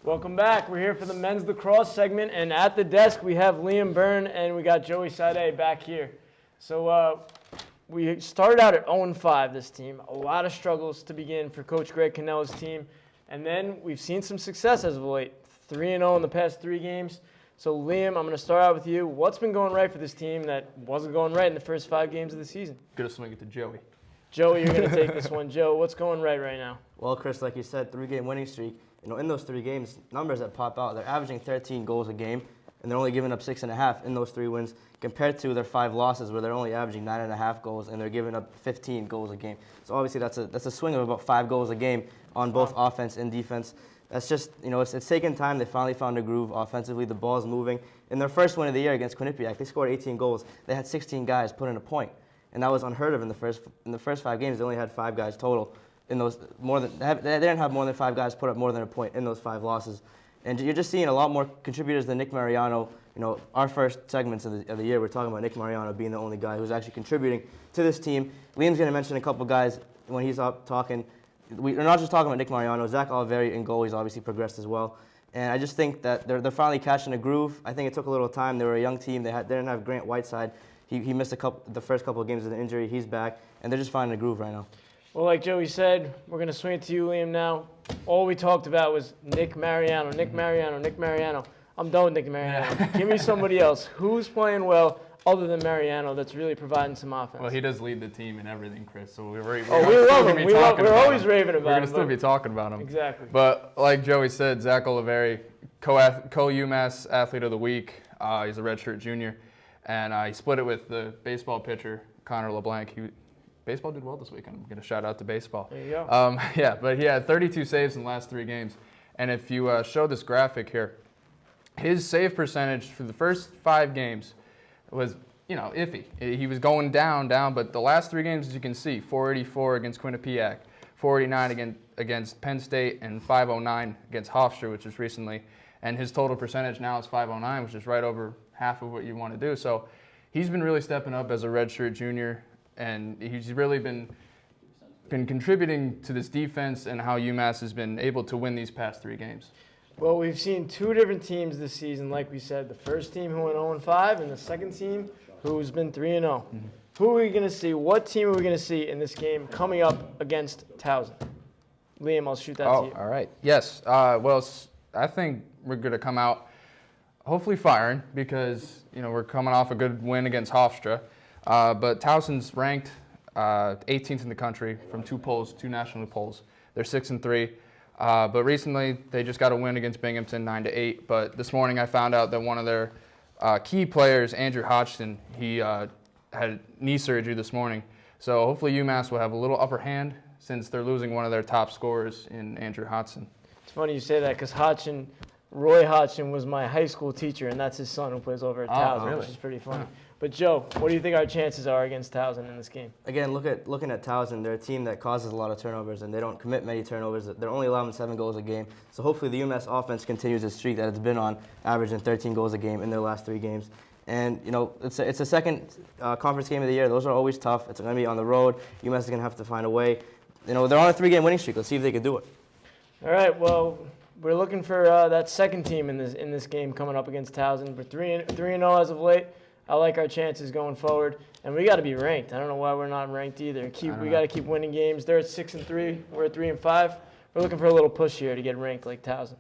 Welcome back. We're here for the men's lacrosse segment, and at the desk we have Liam Byrne and we got Joey Saade back here. So we started out at 0-5, this team. A lot of struggles to begin for Coach Greg Canella's team, and then we've seen some success as of late. 3-0 in the past 3 games. So Liam, I'm going to start out with you. What's been going right for this team that wasn't going right in the first 5 games of the season? Gonna swing it to Joey. Joey, you're going to take this one. Joe, what's going right now? Well, Chris, like you said, 3-game winning streak. In those 3 games, numbers that pop out, they're averaging 13 goals a game, and they're only giving up 6.5 in those 3 wins, compared to their 5 losses, where they're only averaging 9.5 goals, and they're giving up 15 goals a game. So obviously, that's a swing of about 5 goals a game on both offense and defense. That's just, it's taken time. They finally found a groove offensively. The ball's moving. In their first win of the year against Quinnipiac, they scored 18 goals. They had 16 guys put in a point, and that was unheard of in the first 5 games. They only had 5 guys total. They didn't have more than 5 guys put up more than a point in those 5 losses. And you're just seeing a lot more contributors than Nick Mariano. Our first segments of the year, we're talking about Nick Mariano being the only guy who's actually contributing to this team. Liam's going to mention a couple guys when he's up talking. We're not just talking about Nick Mariano. Zach Oliveri in goal, he's obviously progressed as well. And I just think that they're finally catching a groove. I think it took a little time. They were a young team. They didn't have Grant Whiteside. He missed the first couple of games with an injury. He's back, and they're just finding a groove right now. Well, like Joey said, we're going to swing it to you, Liam, now. All we talked about was Nick Mariano, Nick Mariano, Nick Mariano. I'm done with Nick Mariano. Give me somebody else. Who's playing well other than Mariano that's really providing some offense? Well, he does lead the team in everything, Chris. So we love him. We're always raving about him. We're going to still be talking about him. Exactly. But like Joey said, Zach Oliveri, co-UMass Athlete of the Week. He's a redshirt junior. And he split it with the baseball pitcher, Connor LeBlanc. Baseball did well this weekend. I'm going to shout out to baseball. There you go. But he had 32 saves in the last 3 games. And if you show this graphic here, his save percentage for the first 5 games was, iffy. He was going down, but the last 3 games, as you can see, 484 against Quinnipiac, 489 against Penn State, and 509 against Hofstra, which was recently. And his total percentage now is 509, which is right over half of what you want to do. So he's been really stepping up as a redshirt junior. And he's really been contributing to this defense and how UMass has been able to win these past 3 games. Well, we've seen 2 different teams this season, like we said. The first team who went 0-5 and the second team who's been 3-0. Mm-hmm. Who are we going to see? What team are we going to see in this game coming up against Towson? Liam, I'll shoot that to you. All right. Yes. Well, I think we're going to come out hopefully firing because, we're coming off a good win against Hofstra. But Towson's ranked 18th in the country from 2 national polls. They're 6-3. But recently, they just got a win against Binghamton, 9-8. But this morning, I found out that one of their key players, Andrew Hodgson, he had knee surgery this morning. So hopefully UMass will have a little upper hand since they're losing one of their top scorers in Andrew Hodgson. It's funny you say that because Roy Hodgson was my high school teacher, and that's his son who plays over at Towson, really? Which is pretty funny. But Joe, what do you think our chances are against Towson in this game? Again, looking at Towson, they're a team that causes a lot of turnovers, and they don't commit many turnovers. They're only allowing 7 goals a game. So hopefully the UMass offense continues the streak that it's been on, averaging 13 goals a game in their last 3 games. And, it's a second conference game of the year. Those are always tough. It's going to be on the road. UMass is going to have to find a way. They're on a 3-game winning streak. Let's see if they can do it. All right, well, we're looking for that second team in this game coming up against Towson. We're 3-0 as of late. I like our chances going forward, and we got to be ranked. I don't know why we're not ranked either. We got to keep winning games. They're at 6-3. We're at 3-5. We're looking for a little push here to get ranked like Towson.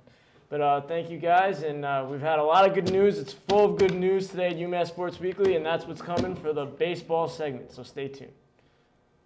But thank you guys, and we've had a lot of good news. It's full of good news today at UMass Sports Weekly, and that's what's coming for the baseball segment. So stay tuned.